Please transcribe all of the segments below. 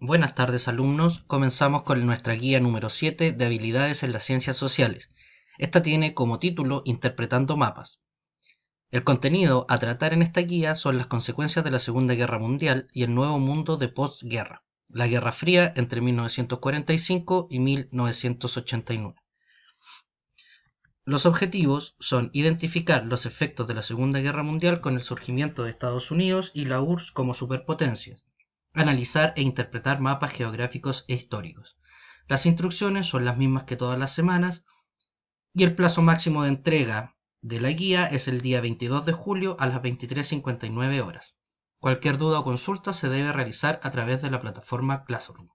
Buenas tardes, alumnos. Comenzamos con nuestra guía número 7 de habilidades en las ciencias sociales. Esta tiene como título Interpretando mapas. El contenido a tratar en esta guía son las consecuencias de la Segunda Guerra Mundial y el nuevo mundo de posguerra, la Guerra Fría entre 1945 y 1989. Los objetivos son identificar los efectos de la Segunda Guerra Mundial con el surgimiento de Estados Unidos y la URSS como superpotencias, analizar e interpretar mapas geográficos e históricos. Las instrucciones son las mismas que todas las semanas y el plazo máximo de entrega de la guía es el día 22 de julio a las 23:59 horas. Cualquier duda o consulta se debe realizar a través de la plataforma Classroom.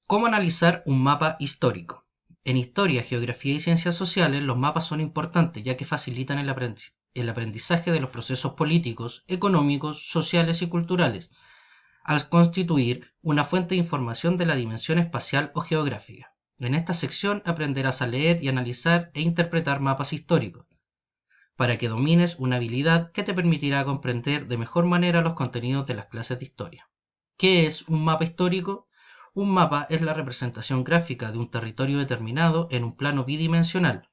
¿Cómo analizar un mapa histórico? En historia, geografía y ciencias sociales, los mapas son importantes ya que facilitan el aprendizaje de los procesos políticos, económicos, sociales y culturales, al constituir una fuente de información de la dimensión espacial o geográfica. En esta sección aprenderás a leer y analizar e interpretar mapas históricos, para que domines una habilidad que te permitirá comprender de mejor manera los contenidos de las clases de historia. ¿Qué es un mapa histórico? Un mapa es la representación gráfica de un territorio determinado en un plano bidimensional.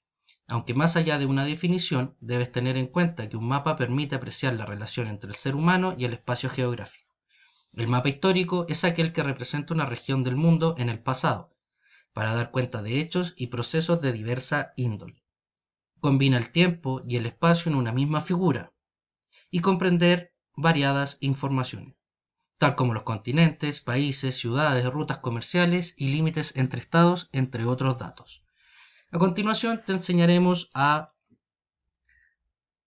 Aunque más allá de una definición, debes tener en cuenta que un mapa permite apreciar la relación entre el ser humano y el espacio geográfico. El mapa histórico es aquel que representa una región del mundo en el pasado, para dar cuenta de hechos y procesos de diversa índole. Combina el tiempo y el espacio en una misma figura y comprender variadas informaciones, tal como los continentes, países, ciudades, rutas comerciales y límites entre estados, entre otros datos. A continuación te enseñaremos a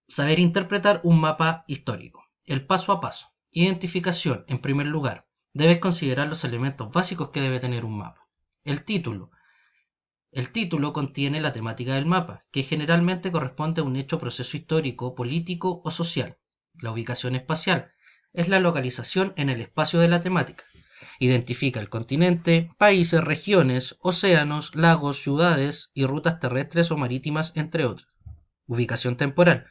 saber interpretar un mapa histórico. El paso a paso. Identificación. En primer lugar, debes considerar los elementos básicos que debe tener un mapa. El título. El título contiene la temática del mapa, que generalmente corresponde a un hecho o proceso histórico, político o social. La ubicación espacial es la localización en el espacio de la temática. Identifica el continente, países, regiones, océanos, lagos, ciudades y rutas terrestres o marítimas, entre otros. Ubicación temporal.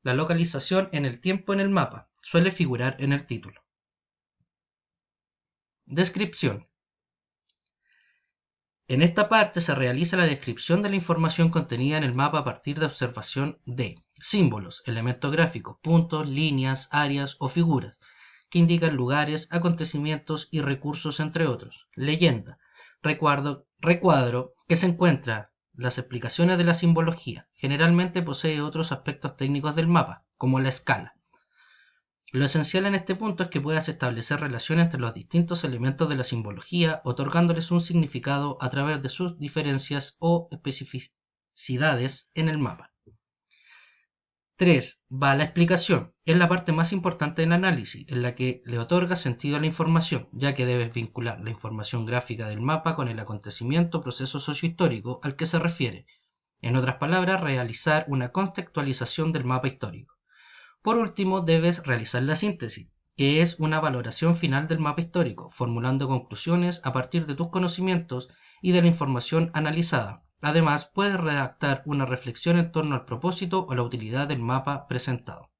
La localización en el tiempo en el mapa suele figurar en el título. Descripción. En esta parte se realiza la descripción de la información contenida en el mapa a partir de observación de símbolos, elementos gráficos, puntos, líneas, áreas o figuras, que indican lugares, acontecimientos y recursos, entre otros. Leyenda, recuadro que se encuentra las explicaciones de la simbología. Generalmente posee otros aspectos técnicos del mapa, como la escala. Lo esencial en este punto es que puedas establecer relaciones entre los distintos elementos de la simbología, otorgándoles un significado a través de sus diferencias o especificidades en el mapa. 3. Va la explicación. Es la parte más importante del análisis, en la que le otorga sentido a la información, ya que debes vincular la información gráfica del mapa con el acontecimiento o proceso sociohistórico al que se refiere. En otras palabras, realizar una contextualización del mapa histórico. Por último, debes realizar la síntesis, que es una valoración final del mapa histórico, formulando conclusiones a partir de tus conocimientos y de la información analizada. Además, puedes redactar una reflexión en torno al propósito o la utilidad del mapa presentado.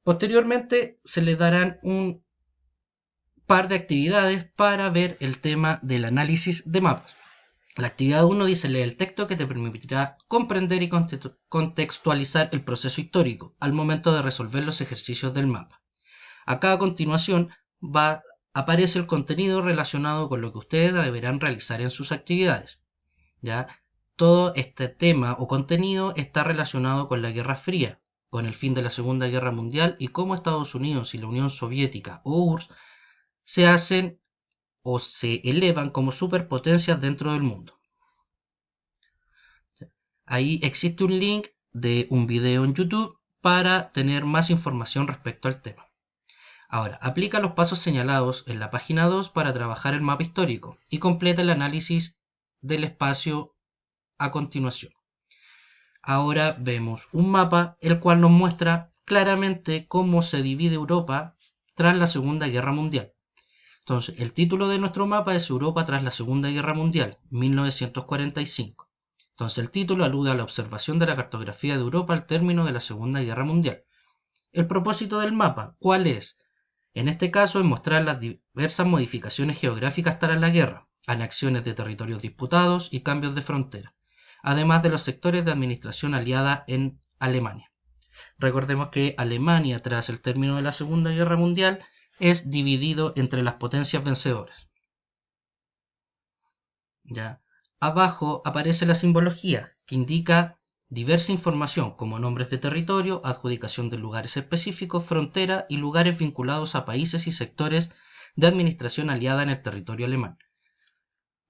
Posteriormente, se le darán un par de actividades para ver el tema del análisis de mapas. La actividad 1 dice: lee el texto que te permitirá comprender y contextualizar el proceso histórico al momento de resolver los ejercicios del mapa. Acá a continuación aparece el contenido relacionado con lo que ustedes deberán realizar en sus actividades. ¿Ya? Todo este tema o contenido está relacionado con la Guerra Fría, con el fin de la Segunda Guerra Mundial y cómo Estados Unidos y la Unión Soviética o URSS se hacen o se elevan como superpotencias dentro del mundo. Ahí existe un link de un video en YouTube para tener más información respecto al tema. Ahora, aplica los pasos señalados en la página 2 para trabajar el mapa histórico y completa el análisis del espacio a continuación. Ahora vemos un mapa el cual nos muestra claramente cómo se divide Europa tras la Segunda Guerra Mundial. Entonces, el título de nuestro mapa es Europa tras la Segunda Guerra Mundial, 1945. Entonces, el título alude a la observación de la cartografía de Europa al término de la Segunda Guerra Mundial. El propósito del mapa, ¿cuál es? En este caso es mostrar las diversas modificaciones geográficas tras la guerra, anexiones de territorios disputados y cambios de frontera, además de los sectores de administración aliada en Alemania. Recordemos que Alemania, tras el término de la Segunda Guerra Mundial, es dividido entre las potencias vencedoras. ¿Ya? Abajo aparece la simbología, que indica diversa información como nombres de territorio, adjudicación de lugares específicos, frontera y lugares vinculados a países y sectores de administración aliada en el territorio alemán.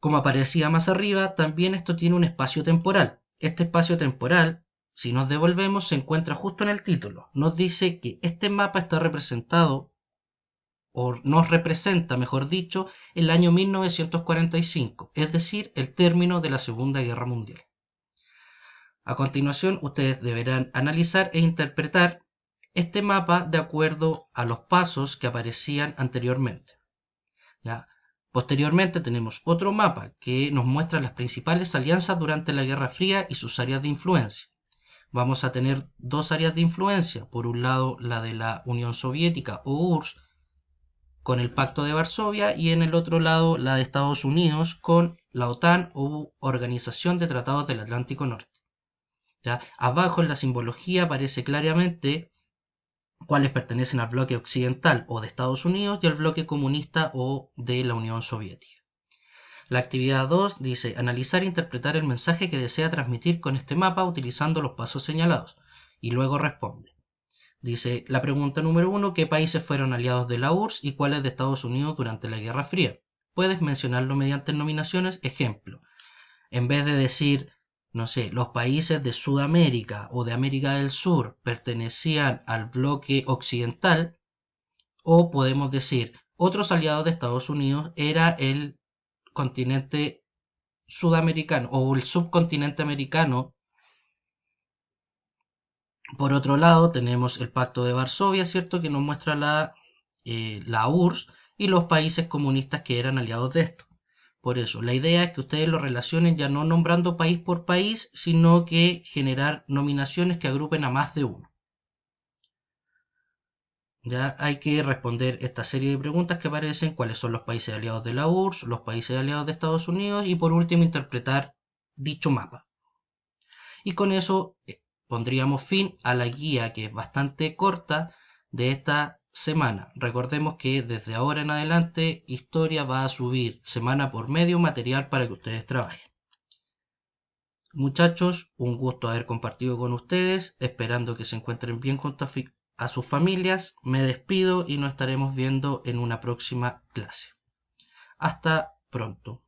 Como aparecía más arriba, también esto tiene un espacio temporal. Este espacio temporal, si nos devolvemos, se encuentra justo en el título. Nos dice que este mapa está representado, o nos representa, mejor dicho, el año 1945, es decir, el término de la Segunda Guerra Mundial. A continuación, ustedes deberán analizar e interpretar este mapa de acuerdo a los pasos que aparecían anteriormente. ¿Ya? Posteriormente tenemos otro mapa que nos muestra las principales alianzas durante la Guerra Fría y sus áreas de influencia. Vamos a tener dos áreas de influencia, por un lado la de la Unión Soviética o URSS con el Pacto de Varsovia y en el otro lado la de Estados Unidos con la OTAN o Organización de Tratados del Atlántico Norte. ¿Ya? Abajo en la simbología aparece claramente cuáles pertenecen al bloque occidental o de Estados Unidos y al bloque comunista o de la Unión Soviética. La actividad 2 dice analizar e interpretar el mensaje que desea transmitir con este mapa utilizando los pasos señalados y luego responde. Dice la pregunta número 1, ¿qué países fueron aliados de la URSS y cuáles de Estados Unidos durante la Guerra Fría? Puedes mencionarlo mediante nominaciones. Ejemplo, en vez de decir, no sé, los países de Sudamérica o de América del Sur pertenecían al bloque occidental, o podemos decir, otros aliados de Estados Unidos era el continente sudamericano o el subcontinente americano. Por otro lado, tenemos el Pacto de Varsovia, ¿cierto? Que nos muestra la URSS y los países comunistas que eran aliados de esto. Por eso, la idea es que ustedes lo relacionen ya no nombrando país por país, sino que generar nominaciones que agrupen a más de uno. Ya hay que responder esta serie de preguntas que aparecen, cuáles son los países aliados de la URSS, los países aliados de Estados Unidos y por último interpretar dicho mapa. Y con eso pondríamos fin a la guía que es bastante corta de esta semana. Recordemos que desde ahora en adelante Historia va a subir semana por medio material para que ustedes trabajen. Muchachos, un gusto haber compartido con ustedes, esperando que se encuentren bien junto a sus familias. Me despido y nos estaremos viendo en una próxima clase. Hasta pronto.